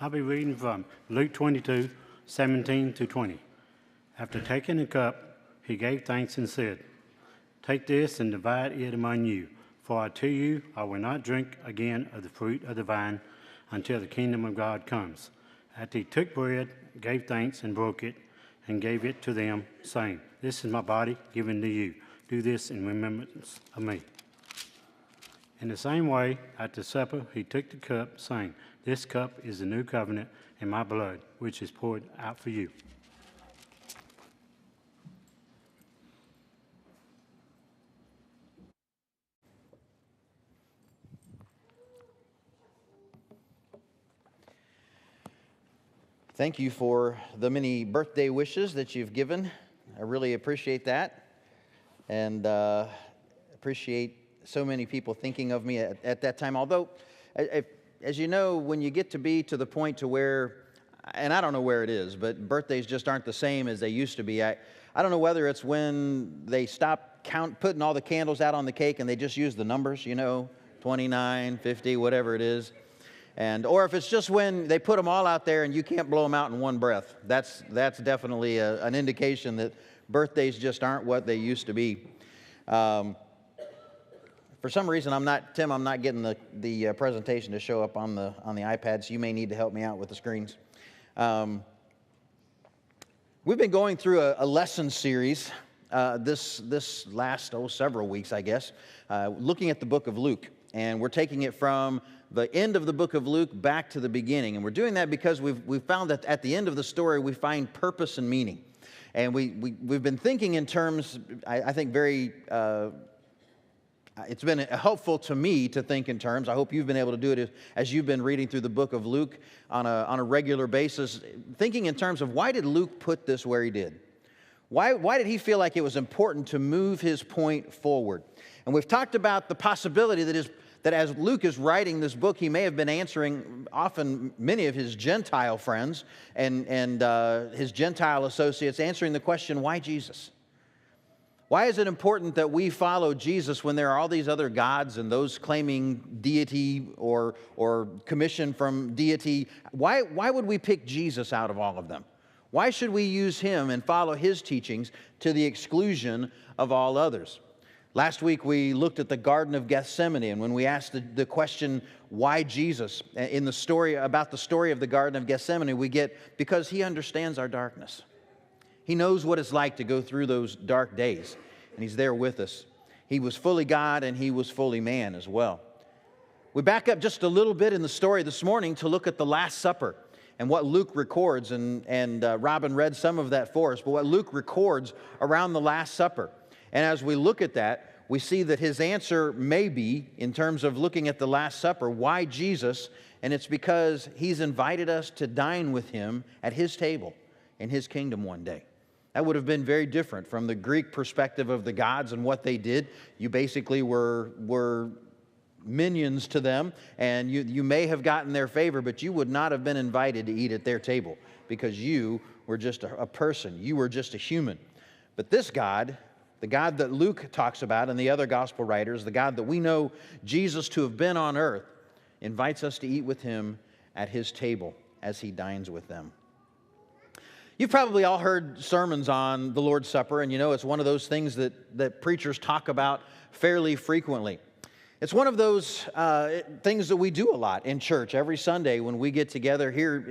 I'll be reading from Luke 22, 17 to 20. After taking the cup, he gave thanks and said, "Take this and divide it among you. For I tell you, I will not drink again of the fruit of the vine until the kingdom of God comes." After he took bread, gave thanks and broke it, and gave it to them, saying, "This is my body given to you. Do this in remembrance of me." In the same way, at the supper, he took the cup, saying, "This cup is the new covenant in my blood, which is poured out for you." Thank you for the many birthday wishes that you've given. I really appreciate that, and appreciate so many people thinking of me at that time. Although, as you know, when you get to be to the point to where, and I don't know where it is, but birthdays just aren't the same as they used to be. I don't know whether it's when they stop putting all the candles out on the cake and they just use the numbers, 29, 50, whatever it is. Or if it's just when they put them all out there and you can't blow them out in one breath. That's definitely an indication that birthdays just aren't what they used to be. For some reason, I'm not getting the presentation to show up on the iPad, so you may need to help me out with the screens. We've been going through a lesson series this last several weeks, I guess, looking at the book of Luke, and we're taking it from the end of the book of Luke back to the beginning. And we're doing that because we've found that at the end of the story we find purpose and meaning. And we've been thinking in terms, I think very, it's been helpful to me to think in terms. I hope you've been able to do it as you've been reading through the book of Luke on a regular basis, thinking in terms of why did Luke put this where he did? Why did he feel like it was important to move his point forward? And we've talked about the possibility that as Luke is writing this book, he may have been answering often many of his Gentile friends and his Gentile associates, answering the question, why Jesus? Why is it important that we follow Jesus when there are all these other gods and those claiming deity or commission from deity? Why would we pick Jesus out of all of them? Why should we use him and follow his teachings to the exclusion of all others? Last week we looked at the Garden of Gethsemane, and when we asked the question, why Jesus? In the story, about the story of the Garden of Gethsemane, we get, because he understands our darkness. He knows what it's like to go through those dark days, and he's there with us. He was fully God and he was fully man as well. We back up just a little bit in the story this morning to look at the Last Supper and what Luke records, and Robin read some of that for us, but what Luke records around the Last Supper. And as we look at that, we see that his answer may be, in terms of looking at the Last Supper, why Jesus? And it's because he's invited us to dine with him at his table in his kingdom one day. That would have been very different from the Greek perspective of the gods and what they did. You basically were minions to them, and you may have gotten their favor, but you would not have been invited to eat at their table because you were just a person. You were just a human. But this God, the God that Luke talks about and the other gospel writers, the God that we know Jesus to have been on earth, invites us to eat with him at his table as he dines with them. You've probably all heard sermons on the Lord's Supper, and it's one of those things that preachers talk about fairly frequently. It's one of those things that we do a lot in church every Sunday when we get together here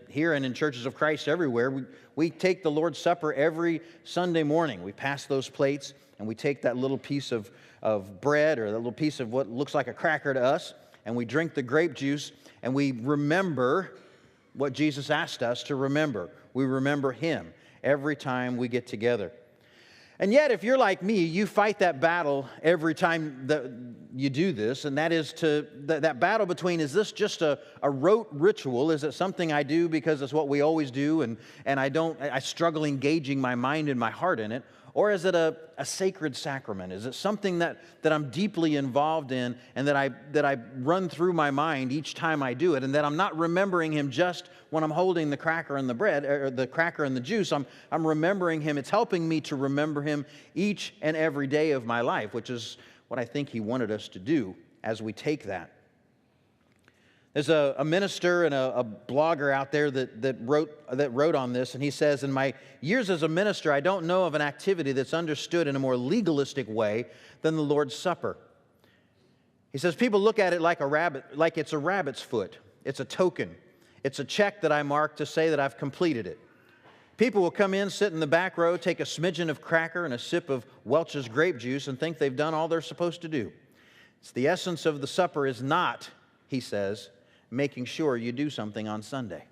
here and in churches of Christ everywhere. We take the Lord's Supper every Sunday morning. We pass those plates and we take that little piece of bread or that little piece of what looks like a cracker to us, and we drink the grape juice and we remember what Jesus asked us to remember. We remember him every time we get together. And yet, if you're like me, you fight that battle every time that you do this, and that is that battle between, is this just a rote ritual? Is it something I do because it's what we always do, and I struggle engaging my mind and my heart in it? Or is it a sacred sacrament? Is it something that I'm deeply involved in and that I run through my mind each time I do it, and that I'm not remembering him just when I'm holding the cracker and the bread, or the cracker and the juice? I'm remembering him. It's helping me to remember him each and every day of my life, which is what I think he wanted us to do as we take that. There's a minister and a blogger out there that wrote on this, and he says, in my years as a minister, I don't know of an activity that's understood in a more legalistic way than the Lord's Supper. He says, people look at it like it's a rabbit's foot. It's a token. It's a check that I mark to say that I've completed it. People will come in, sit in the back row, take a smidgen of cracker and a sip of Welch's grape juice and think they've done all they're supposed to do. It's the essence of the supper is not, he says, making sure you do something on Sunday.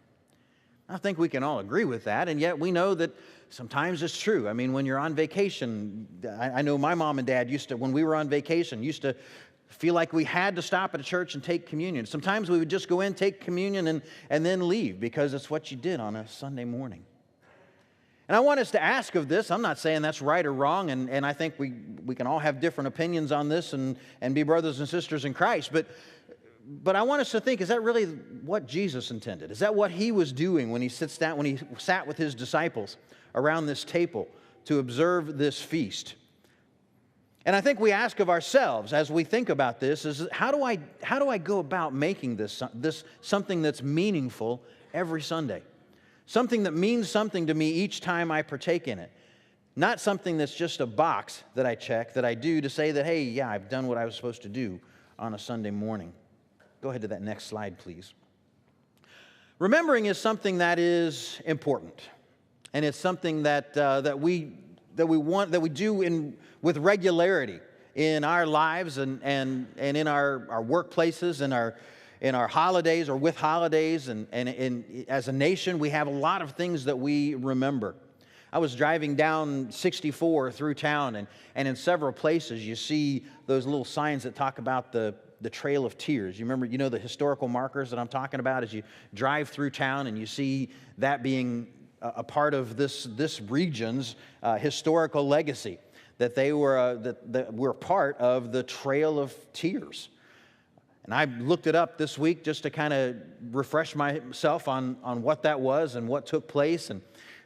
I think we can all agree with that, and yet we know that sometimes it's true. I mean, when you're on vacation, I know my mom and dad when we were on vacation, used to feel like we had to stop at a church and take communion. Sometimes we would just go in, take communion, and then leave because it's what you did on a Sunday morning. And I want us to ask of this. I'm not saying that's right or wrong, and I think we can all have different opinions on this and be brothers and sisters in Christ, but I want us to think, is that really what Jesus intended? Is that what he was doing when he sat with his disciples around this table to observe this feast? And I think we ask of ourselves as we think about this is how do I go about making this something that's meaningful every Sunday? Something that means something to me each time I partake in it. Not something that's just a box that I check, that I do to say that, hey, yeah, I've done what I was supposed to do on a Sunday morning. Go ahead to that next slide, please. Remembering is something that is important, and it's something that we do with regularity in our lives and in our workplaces and in our holidays or with holidays, and as a nation, we have a lot of things that we remember. I was driving down 64 through town, and in several places you see those little signs that talk about the Trail of Tears. You know the historical markers that I'm talking about as you drive through town, and you see that being a part of this region's historical legacy, that they were part of the Trail of Tears. And I looked it up this week just to kind of refresh myself on what that was and what took place. And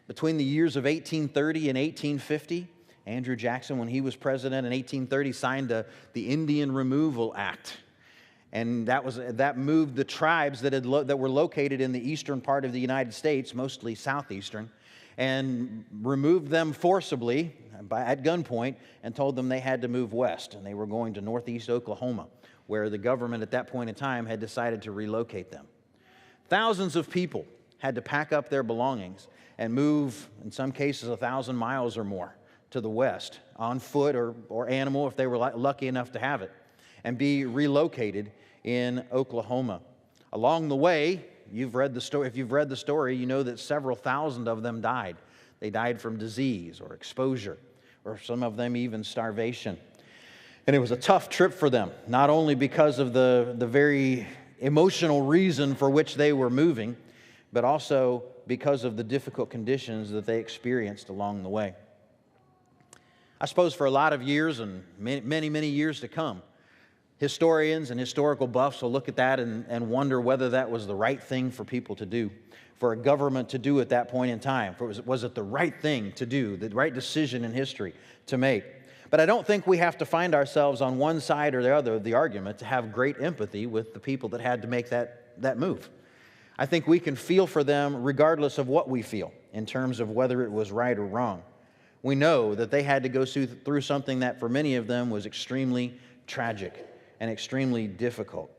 between the years of 1830 and 1850, Andrew Jackson, when he was president in 1830, signed the Indian Removal Act. And that moved the tribes that were located in the eastern part of the United States, mostly southeastern, and removed them forcibly at gunpoint and told them they had to move west. And they were going to northeast Oklahoma, where the government at that point in time had decided to relocate them. Thousands of people had to pack up their belongings and move, in some cases, 1,000 miles or more to the west, on foot or animal if they were lucky enough to have it, and be relocated in Oklahoma. Along the way, if you've read the story, you know that several thousand of them died. They died from disease or exposure, or some of them even starvation. And it was a tough trip for them, not only because of the very emotional reason for which they were moving, but also because of the difficult conditions that they experienced along the way. I suppose for a lot of years and many, many years to come, historians and historical buffs will look at that and wonder whether that was the right thing for people to do, for a government to do at that point in time. Was it the right thing to do, the right decision in history to make? But I don't think we have to find ourselves on one side or the other of the argument to have great empathy with the people that had to make that move. I think we can feel for them regardless of what we feel in terms of whether it was right or wrong. We know that they had to go through something that for many of them was extremely tragic and extremely difficult.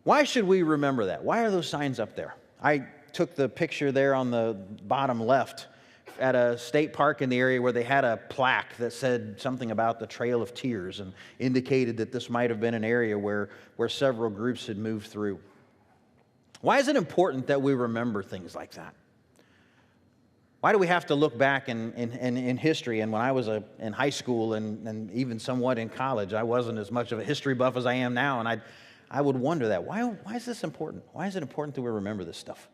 Why should we remember that? Why are those signs up there? I took the picture there on the bottom left at a state park in the area where they had a plaque that said something about the Trail of Tears and indicated that this might have been an area where several groups had moved through. Why is it important that we remember things like that? Why do we have to look back in history? And when I was in high school and even somewhat in college, I wasn't as much of a history buff as I am now, and I would wonder that. Why is this important? Why is it important that we remember this stuff?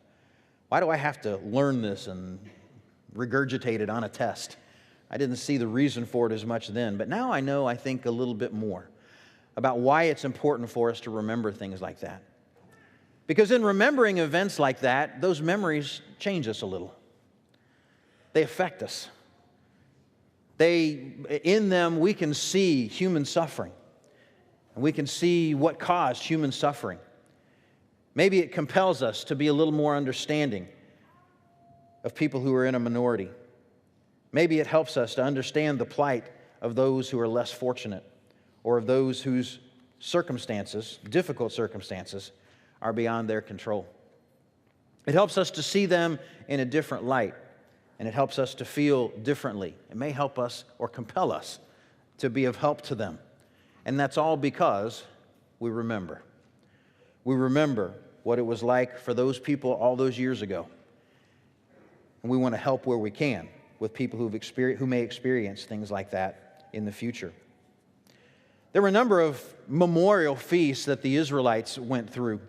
Why do I have to learn this and regurgitate it on a test? I didn't see the reason for it as much then, but now I know, I think, a little bit more about why it's important for us to remember things like that. Because in remembering events like that, those memories change us a little. They affect us. In them, we can see human suffering. And we can see what caused human suffering. Maybe it compels us to be a little more understanding of people who are in a minority. Maybe it helps us to understand the plight of those who are less fortunate, or of those whose circumstances, difficult circumstances, are beyond their control. It helps us to see them in a different light, and it helps us to feel differently. It may help us or compel us to be of help to them. And that's all because we remember. We remember what it was like for those people all those years ago. And we want to help where we can with people who may experience things like that in the future. There were a number of memorial feasts that the Israelites went through.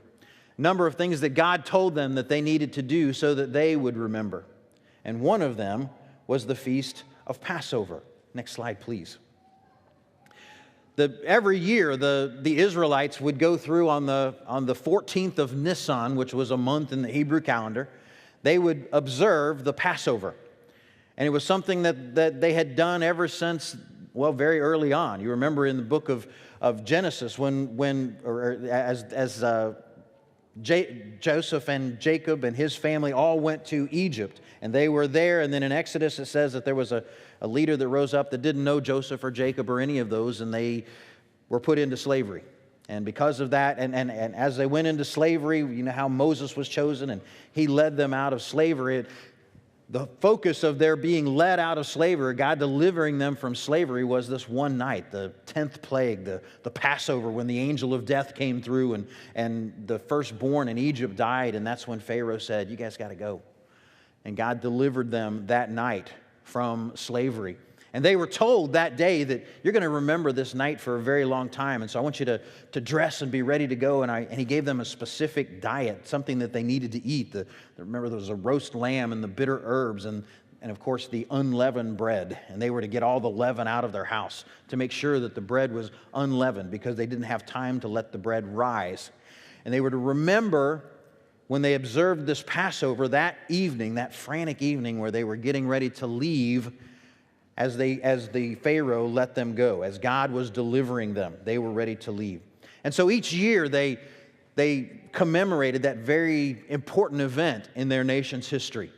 A number of things that God told them that they needed to do so that they would remember. And one of them was the Feast of Passover. Next slide, please. Every year, the Israelites would go through on the 14th of Nisan, which was a month in the Hebrew calendar. They would observe the Passover. And it was something that they had done ever since, well, very early on. You remember in the book of Genesis as Joseph and Jacob and his family all went to Egypt, and they were there. And then in Exodus it says that there was a leader that rose up that didn't know Joseph or Jacob or any of those, and they were put into slavery. And because of that, and as they went into slavery, you know how Moses was chosen, and he led them out of slavery. The focus of their being led out of slavery, God delivering them from slavery, was this one night, the 10th plague, the Passover, when the angel of death came through and the firstborn in Egypt died, and that's when Pharaoh said, "You guys got to go." And God delivered them that night from slavery. And they were told that day that you're going to remember this night for a very long time. And so I want you to dress and be ready to go. And he gave them a specific diet, something that they needed to eat. Remember, there was a roast lamb and the bitter herbs and of course, the unleavened bread. And they were to get all the leaven out of their house to make sure that the bread was unleavened, because they didn't have time to let the bread rise. And they were to remember when they observed this Passover that evening, that frantic evening where they were getting ready to leave, as the Pharaoh let them go, as God was delivering them, they were ready to leave. And so each year they commemorated that very important event in their nation's history.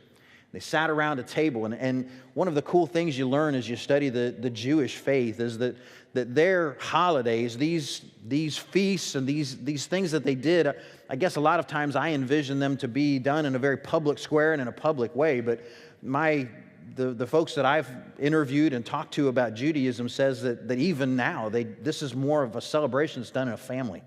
They sat around a table, and one of the cool things you learn as you study the Jewish faith is that their holidays, these feasts and these things that they did, I guess a lot of times I envision them to be done in a very public square and in a public way, but the folks that I've interviewed and talked to about Judaism says that even now, this is more of a celebration that's done in a family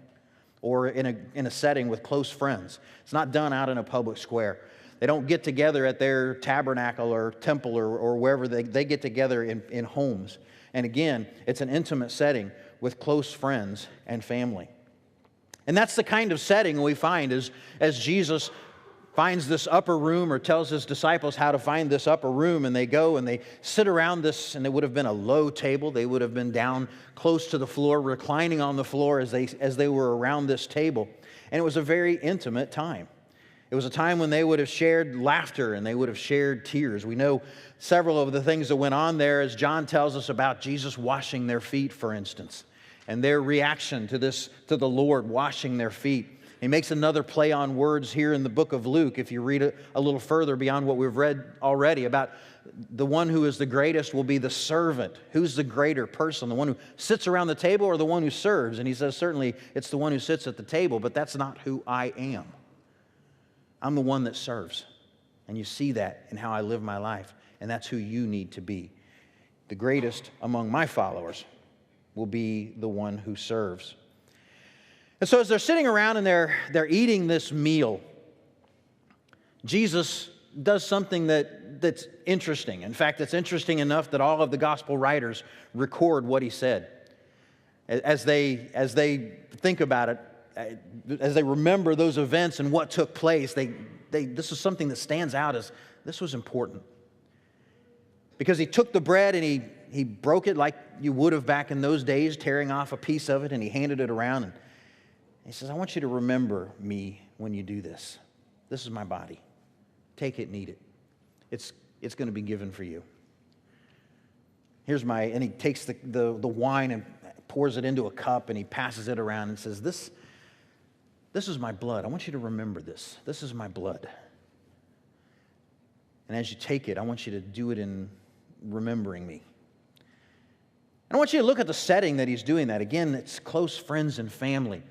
or in a setting with close friends. It's not done out in a public square. They don't get together at their tabernacle or temple or wherever. They get together in homes. And again, it's an intimate setting with close friends and family. And that's the kind of setting we find as Jesus finds this upper room, or tells his disciples how to find this upper room, and they go and they sit around this, and it would have been a low table. They would have been down close to the floor, reclining on the floor as they were around this table. And it was a very intimate time. It was a time when they would have shared laughter and they would have shared tears. We know several of the things that went on there, as John tells us about Jesus washing their feet, for instance, and their reaction to the Lord washing their feet. He makes another play on words here in the book of Luke, if you read it a little further beyond what we've read already, about the one who is the greatest will be the servant. Who's the greater person, the one who sits around the table or the one who serves? And he says, certainly it's the one who sits at the table, but that's not who I am. I'm the one that serves. And you see that in how I live my life, and that's who you need to be. The greatest among my followers will be the one who serves. And so as they're sitting around and they're eating this meal, Jesus does something that's interesting. In fact, it's interesting enough that all of the gospel writers record what he said. As they think about it, as they remember those events and what took place, this is something that stands out as this was important. Because he took the bread and he broke it like you would have back in those days, tearing off a piece of it, and he handed it around. And he says, I want you to remember me when you do this. This is my body. Take it and eat it. It's going to be given for you. And he takes the wine and pours it into a cup, and he passes it around and says, this This is my blood. I want you to remember this. This is my blood. And as you take it, I want you to do it in remembering me. And I want you to look at the setting that he's doing that. Again, it's close friends and family.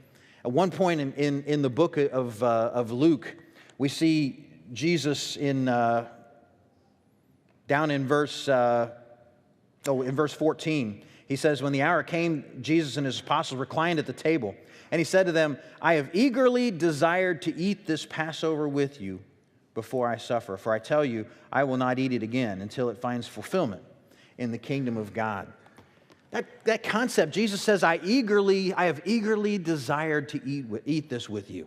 At one point in the book of Luke, we see Jesus down in verse 14. He says, when the hour came, Jesus and his apostles reclined at the table. And he said to them, I have eagerly desired to eat this Passover with you before I suffer. For I tell you, I will not eat it again until it finds fulfillment in the kingdom of God. That concept, Jesus says, I have eagerly desired to eat this with you.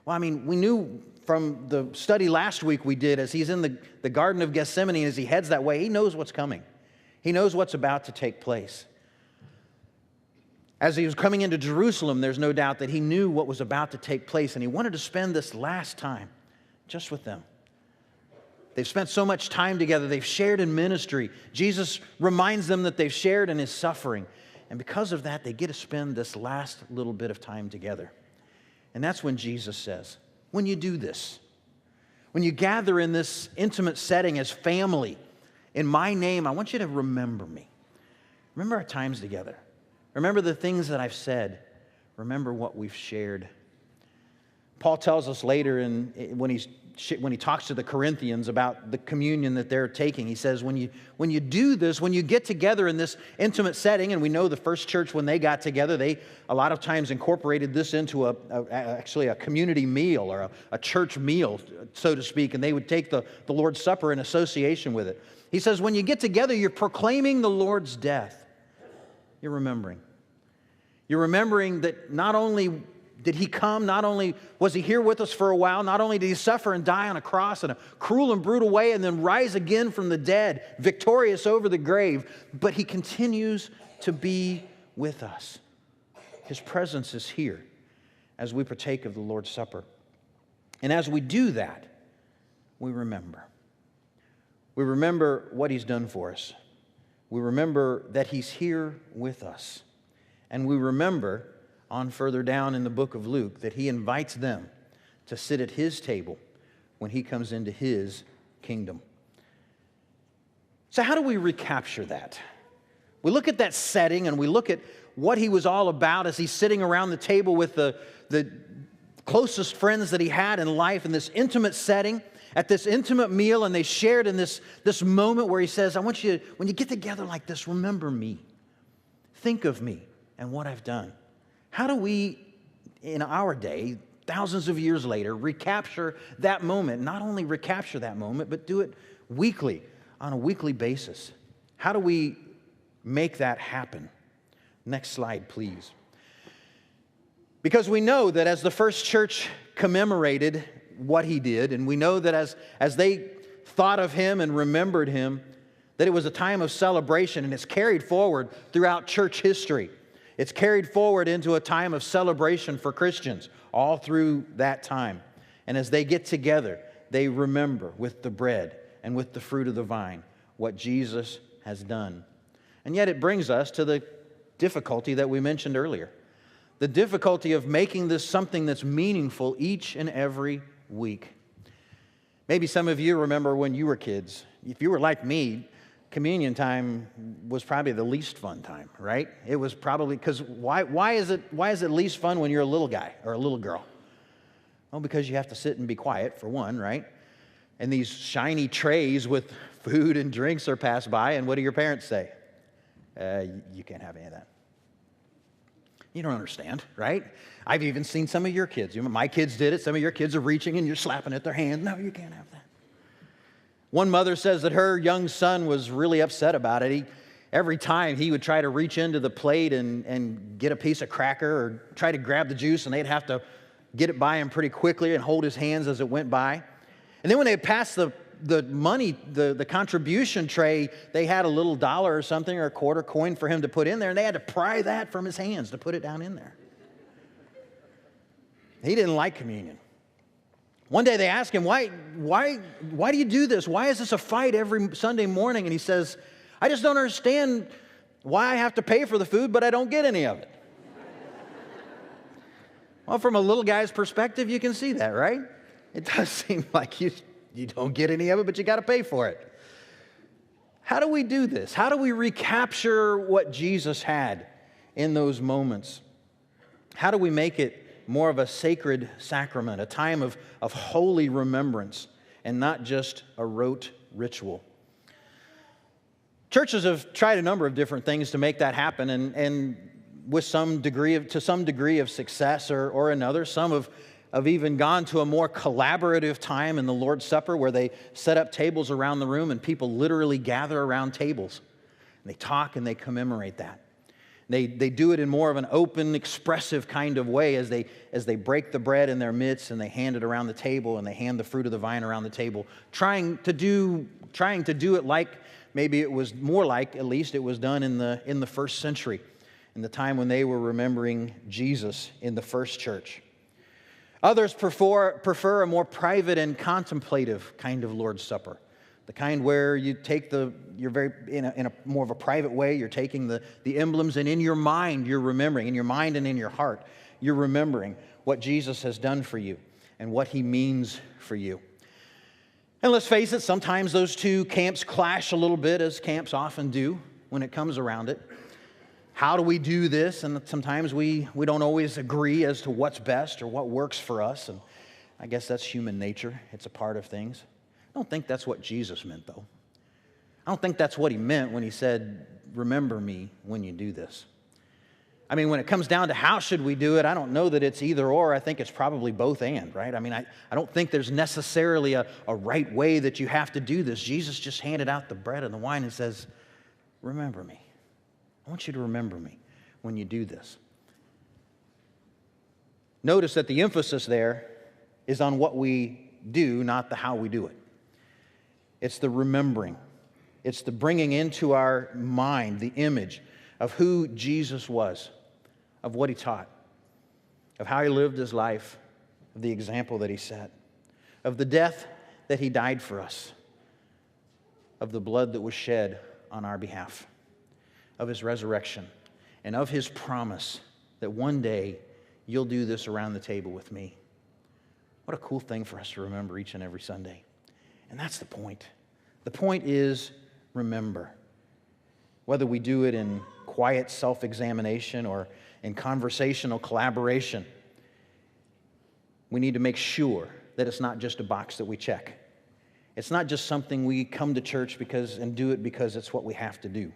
Well, I mean, we knew from the study last week we did, as he's in the Garden of Gethsemane, and as he heads that way, he knows what's coming. He knows what's about to take place. As he was coming into Jerusalem, there's no doubt that he knew what was about to take place, and he wanted to spend this last time just with them. They've spent so much time together. They've shared in ministry. Jesus reminds them that they've shared in his suffering. And because of that, they get to spend this last little bit of time together. And that's when Jesus says, when you do this, when you gather in this intimate setting as family, in my name, I want you to remember me. Remember our times together. Remember the things that I've said. Remember what we've shared. Paul tells us later when he talks to the Corinthians about the communion that they're taking, he says, when you do this, when you get together in this intimate setting, and we know the first church, when they got together, they a lot of times incorporated this into actually a community meal or a church meal, so to speak, and they would take the Lord's Supper in association with it. He says, when you get together, you're proclaiming the Lord's death. You're remembering. You're remembering that not only did he come, not only was he here with us for a while, not only did he suffer and die on a cross in a cruel and brutal way and then rise again from the dead, victorious over the grave, but he continues to be with us. His presence is here as we partake of the Lord's Supper. And as we do that, we remember. We remember what he's done for us. We remember that he's here with us. And we remember, on further down in the book of Luke, that he invites them to sit at his table when he comes into his kingdom. So how do we recapture that? We look at that setting and we look at what he was all about as he's sitting around the table with the closest friends that he had in life in this intimate setting, at this intimate meal, and they shared in this moment where he says, I want you, when you get together like this, remember me. Think of me and what I've done. How do we, in our day, thousands of years later, recapture that moment? Not only recapture that moment, but do it weekly, on a weekly basis. How do we make that happen? Next slide, please. Because we know that as the first church commemorated what he did, and we know that as they thought of him and remembered him, that it was a time of celebration, and it's carried forward throughout church history. It's carried forward into a time of celebration for Christians all through that time. And as they get together, they remember with the bread and with the fruit of the vine what Jesus has done. And yet it brings us to the difficulty that we mentioned earlier. The difficulty of making this something that's meaningful each and every week. Maybe some of you remember when you were kids. If you were like me, communion time was probably the least fun time, right? It was probably, because why is it least fun when you're a little guy or a little girl? Well, because you have to sit and be quiet, for one, right? And these shiny trays with food and drinks are passed by, and what do your parents say? You can't have any of that. You don't understand, right? I've even seen some of your kids. My kids did it. Some of your kids are reaching and you're slapping at their hand. No, you can't have that. One mother says that her young son was really upset about it. Every time he would try to reach into the plate and get a piece of cracker or try to grab the juice, and they'd have to get it by him pretty quickly and hold his hands as it went by. And then when they passed the money, the contribution tray, they had a little dollar or something or a quarter coin for him to put in there, and they had to pry that from his hands to put it down in there. He didn't like communion. One day they asked him, why do you do this? Why is this a fight every Sunday morning? And he says, I just don't understand why I have to pay for the food, but I don't get any of it. Well, from a little guy's perspective, you can see that, right? It does seem like you don't get any of it, but you got to pay for it. How do we do this? How do we recapture what Jesus had in those moments? How do we make it more of a sacred sacrament, a time of holy remembrance, and not just a rote ritual? Churches have tried a number of different things to make that happen, and with to some degree of success or another. Some have even gone to a more collaborative time in the Lord's Supper where they set up tables around the room and people literally gather around tables. And they talk and they commemorate that. They do it in more of an open, expressive kind of way as they break the bread in their midst and they hand it around the table and they hand the fruit of the vine around the table, trying to do it like maybe it was more like, at least it was done in the first century, in the time when they were remembering Jesus in the first church. Others prefer a more private and contemplative kind of Lord's Supper, the kind where you take in a more of a private way, you're taking the emblems, and in your mind you're remembering, in your mind and in your heart, you're remembering what Jesus has done for you and what He means for you. And let's face it, sometimes those two camps clash a little bit, as camps often do when it comes around it. How do we do this? And sometimes we don't always agree as to what's best or what works for us. And I guess that's human nature. It's a part of things. I don't think that's what Jesus meant, though. I don't think that's what He meant when He said, remember me when you do this. I mean, when it comes down to how should we do it, I don't know that it's either or. I think it's probably both and, right? I mean, I don't think there's necessarily a right way that you have to do this. Jesus just handed out the bread and the wine and says, remember me. I want you to remember me when you do this. Notice that the emphasis there is on what we do, not the how we do it. It's the remembering. It's the bringing into our mind the image of who Jesus was, of what He taught, of how He lived His life, of the example that He set, of the death that He died for us, of the blood that was shed on our behalf, of His resurrection, and of His promise that one day you'll do this around the table with me. What a cool thing for us to remember each and every Sunday. And that's the point. The point is remember. Whether we do it in quiet self-examination or in conversational collaboration, we need to make sure that it's not just a box that we check. It's not just something we come to church and do it because it's what we have to do.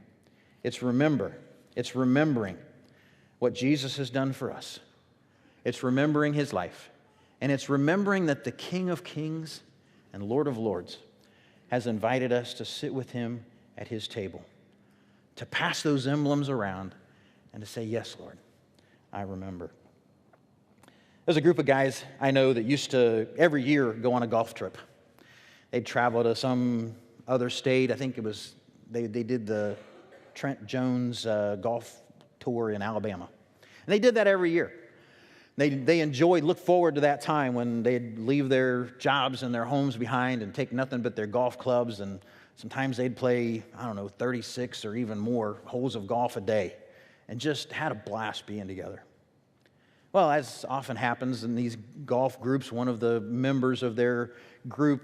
It's remembering what Jesus has done for us. It's remembering His life. And it's remembering that the King of Kings and Lord of Lords has invited us to sit with Him at His table, to pass those emblems around and to say, yes, Lord, I remember. There's a group of guys I know that used to every year go on a golf trip. They'd travel to some other state. I think it was, they did the Trent Jones golf tour in Alabama. And they did that every year. They looked forward to that time when they'd leave their jobs and their homes behind and take nothing but their golf clubs, and sometimes they'd play, 36 or even more holes of golf a day, and just had a blast being together. Well, as often happens in these golf groups, one of the members of their group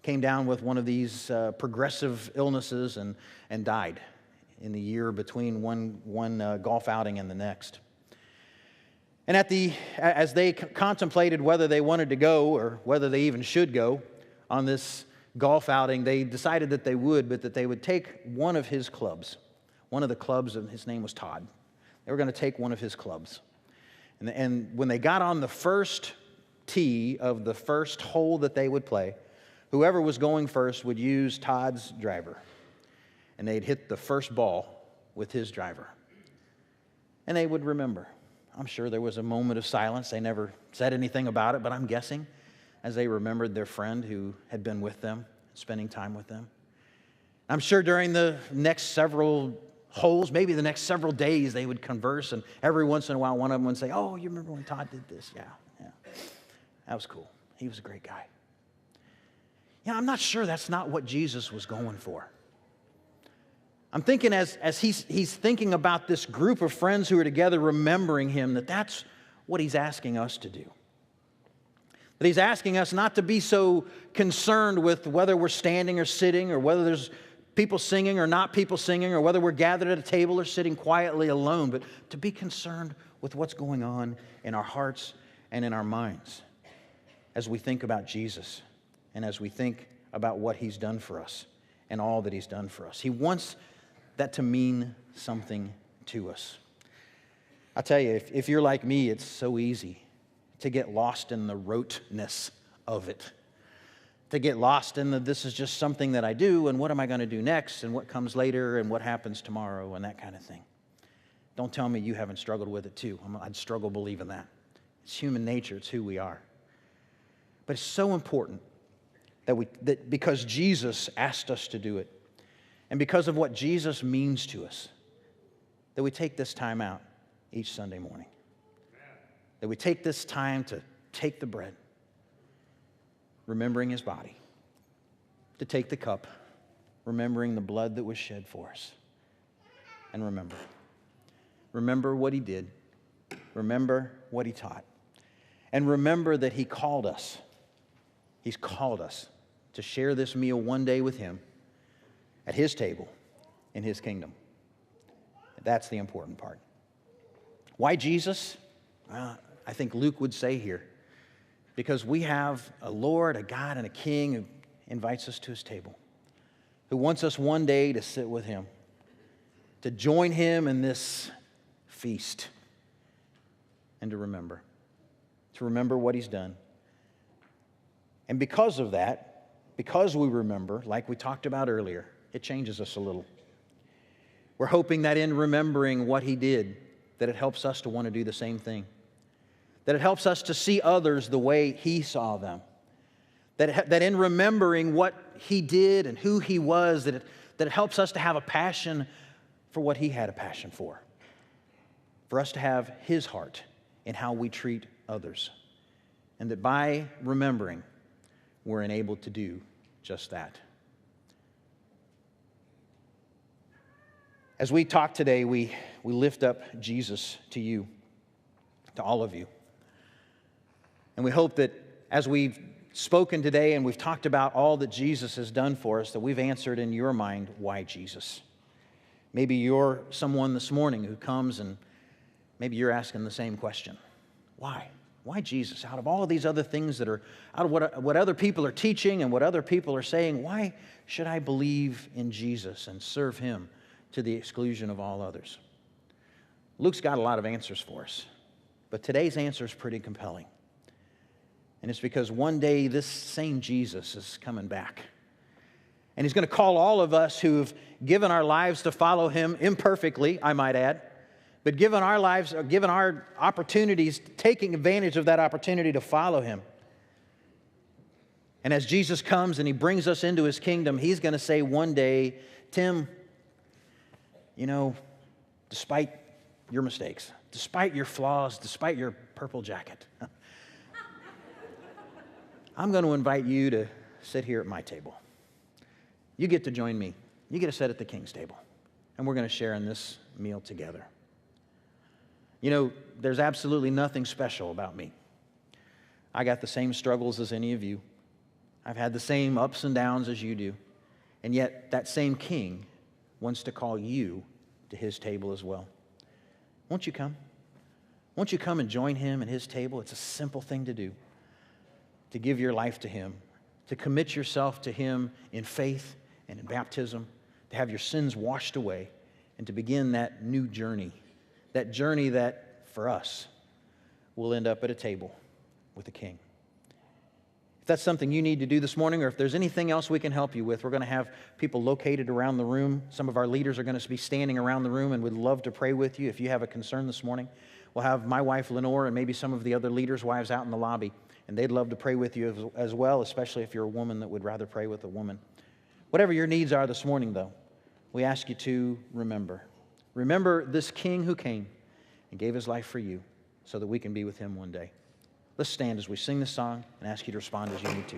came down with one of these progressive illnesses and died in the year between one golf outing and the next. And as they contemplated whether they wanted to go or whether they even should go on this golf outing, they decided that they would, but that they would take one of his clubs. One of the clubs, and his name was Todd. They were going to take one of his clubs. And when they got on the first tee of the first hole that they would play, whoever was going first would use Todd's driver. And they'd hit the first ball with his driver. And they would remember. I'm sure there was a moment of silence. They never said anything about it, but I'm guessing as they remembered their friend who had been with them, spending time with them. I'm sure during the next several holes, maybe the next several days, they would converse, and every once in a while one of them would say, oh, you remember when Todd did this? Yeah. That was cool. He was a great guy. Yeah, I'm not sure that's not what Jesus was going for. I'm thinking as he's thinking about this group of friends who are together remembering Him, that's what He's asking us to do. That He's asking us not to be so concerned with whether we're standing or sitting, or whether there's people singing or not people singing, or whether we're gathered at a table or sitting quietly alone, but to be concerned with what's going on in our hearts and in our minds as we think about Jesus and as we think about what He's done for us and all that He's done for us. He wants that to mean something to us. I tell you, if you're like me, it's so easy to get lost in the roteness of it. To get lost in this is just something that I do, and what am I going to do next, and what comes later, and what happens tomorrow, and that kind of thing. Don't tell me you haven't struggled with it too. I'd struggle believing that. It's human nature. It's who we are. But it's so important that because Jesus asked us to do it, and because of what Jesus means to us, that we take this time out each Sunday morning. That we take this time to take the bread, remembering His body, to take the cup, remembering the blood that was shed for us, and remember. Remember what He did. Remember what He taught. And remember that He called us. He's called us to share this meal one day with Him at His table in His kingdom. That's the important part. Why Jesus? I think Luke would say here, because we have a Lord, a God, and a King who invites us to His table, who wants us one day to sit with Him, to join Him in this feast, and to remember what He's done. And because of that, because we remember, like we talked about earlier, it changes us a little. We're hoping that in remembering what He did, that it helps us to want to do the same thing. That it helps us to see others the way He saw them. That in remembering what He did and who He was, that it helps us to have a passion for what He had a passion for. For us to have His heart in how we treat others. And that by remembering, we're enabled to do just that. As we talk today, we lift up Jesus to you, to all of you. And we hope that as we've spoken today and we've talked about all that Jesus has done for us, that we've answered in your mind, why Jesus? Maybe you're someone this morning who comes and maybe you're asking the same question. Why? Why Jesus? Out of all of these other things that are, out of what other people are teaching and what other people are saying, why should I believe in Jesus and serve Him to the exclusion of all others? Luke's got a lot of answers for us, but today's answer is pretty compelling. And it's because one day this same Jesus is coming back. And He's going to call all of us who've given our lives to follow Him imperfectly, I might add, but given our lives, given our opportunities, taking advantage of that opportunity to follow Him. And as Jesus comes and He brings us into His kingdom, He's going to say one day, Tim, you know, despite your mistakes, despite your flaws, despite your purple jacket, I'm going to invite you to sit here at my table. You get to join me. You get to sit at the King's table. And we're going to share in this meal together. You know, there's absolutely nothing special about me. I got the same struggles as any of you. I've had the same ups and downs as you do. And yet, that same King wants to call you to His table as well. Won't you come? Won't you come and join Him at His table? It's a simple thing to do. To give your life to Him, to commit yourself to Him in faith and in baptism, to have your sins washed away, and to begin that new journey. That journey that, for us, will end up at a table with the King. If that's something you need to do this morning, or if there's anything else we can help you with, we're going to have people located around the room. Some of our leaders are going to be standing around the room and would love to pray with you if you have a concern this morning. We'll have my wife, Lenore, and maybe some of the other leaders' wives out in the lobby, and they'd love to pray with you as well, especially if you're a woman that would rather pray with a woman. Whatever your needs are this morning, though, we ask you to remember. Remember this King who came and gave His life for you so that we can be with Him one day. Let's stand as we sing this song and ask you to respond as you need to.